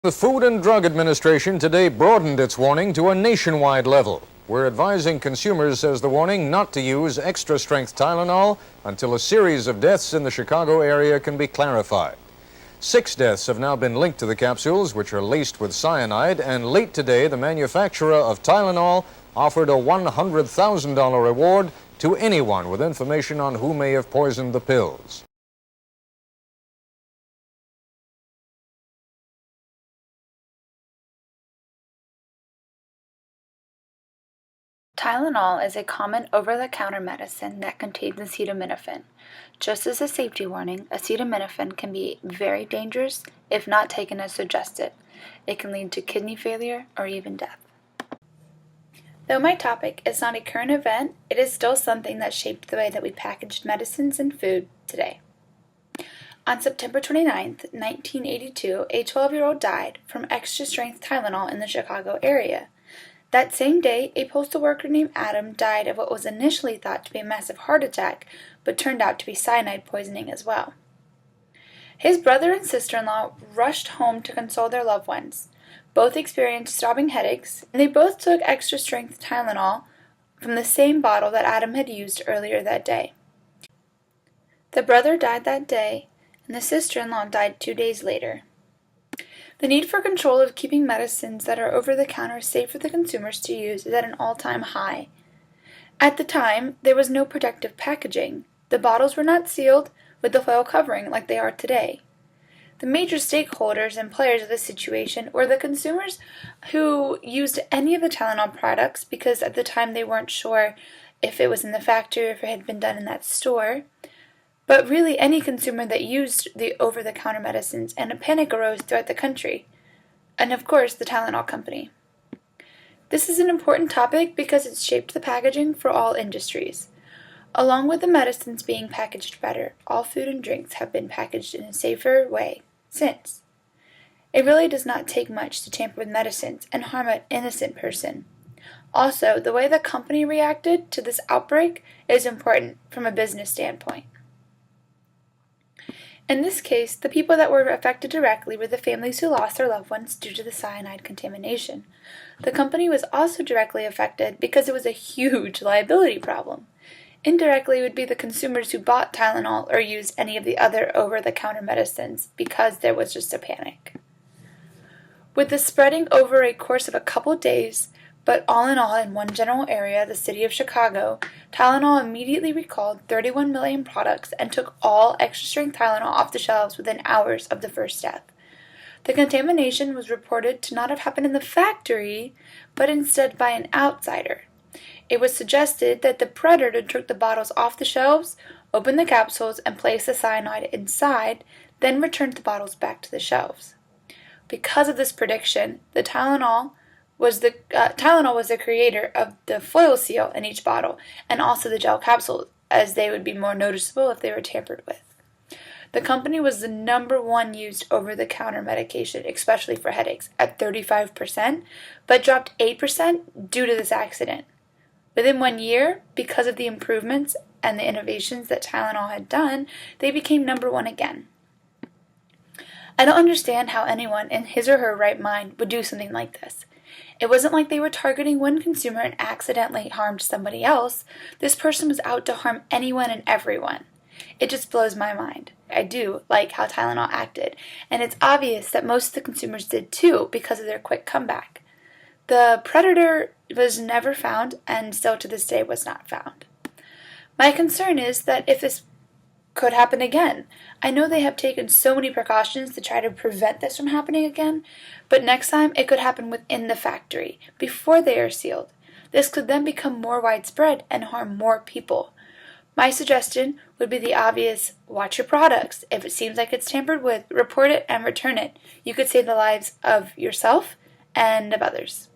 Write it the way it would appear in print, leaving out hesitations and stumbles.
The Food and Drug Administration today broadened its warning to a nationwide level. We're advising consumers, says the warning, not to use extra-strength Tylenol until a series of deaths in the Chicago area can be clarified. 6 deaths have now been linked to the capsules, which are laced with cyanide, and late today, the manufacturer of Tylenol offered a $100,000 reward to anyone with information on who may have poisoned the pills. Tylenol is a common over-the-counter medicine that contains acetaminophen. Just as a safety warning, acetaminophen can be very dangerous if not taken as suggested. It can lead to kidney failure or even death. Though my topic is not a current event, it is still something that shaped the way that we packaged medicines and food today. On September 29, 1982, a 12-year-old died from extra-strength Tylenol in the Chicago area. That same day, a postal worker named Adam died of what was initially thought to be a massive heart attack, but turned out to be cyanide poisoning as well. His brother and sister-in-law rushed home to console their loved ones. Both experienced throbbing headaches, and they both took extra-strength Tylenol from the same bottle that Adam had used earlier that day. The brother died that day, and the sister-in-law died 2 days later. The need for control of keeping medicines that are over-the-counter safe for the consumers to use is at an all-time high. At the time, there was no protective packaging. The bottles were not sealed with the foil covering like they are today. The major stakeholders and players of the situation were the consumers who used any of the Tylenol products because at the time they weren't sure if it was in the factory or if it had been done in that store. But really any consumer that used the over-the-counter medicines, and a panic arose throughout the country. And of course, the Tylenol company. This is an important topic because it shaped the packaging for all industries. Along with the medicines being packaged better, all food and drinks have been packaged in a safer way since. It really does not take much to tamper with medicines and harm an innocent person. Also, the way the company reacted to this outbreak is important from a business standpoint. In this case, the people that were affected directly were the families who lost their loved ones due to the cyanide contamination. The company was also directly affected because it was a huge liability problem. Indirectly would be the consumers who bought Tylenol or used any of the other over-the-counter medicines because there was just a panic. With the spreading over a course of a couple days, but all in all in one general area, the city of Chicago, Tylenol immediately recalled 31 million products and took all extra-strength Tylenol off the shelves within hours of the first death. The contamination was reported to not have happened in the factory, but instead by an outsider. It was suggested that the predator took the bottles off the shelves, opened the capsules, and placed the cyanide inside, then returned the bottles back to the shelves. Because of this prediction, the Tylenol was the creator of the foil seal in each bottle and also the gel capsules, as they would be more noticeable if they were tampered with. The company was the #1 used over-the-counter medication, especially for headaches, at 35%, but dropped 8% due to this accident. Within 1 year, because of the improvements and the innovations that Tylenol had done, they became #1 again. I don't understand how anyone in his or her right mind would do something like this. It wasn't like they were targeting one consumer and accidentally harmed somebody else. This person was out to harm anyone and everyone. It just blows my mind. I do like how Tylenol acted, and it's obvious that most of the consumers did too because of their quick comeback. The predator was never found and still to this day was not found. My concern is that if this could happen again. I know they have taken so many precautions to try to prevent this from happening again, but next time it could happen within the factory, before they are sealed. This could then become more widespread and harm more people. My suggestion would be the obvious: watch your products. If it seems like it's tampered with, report it and return it. You could save the lives of yourself and of others.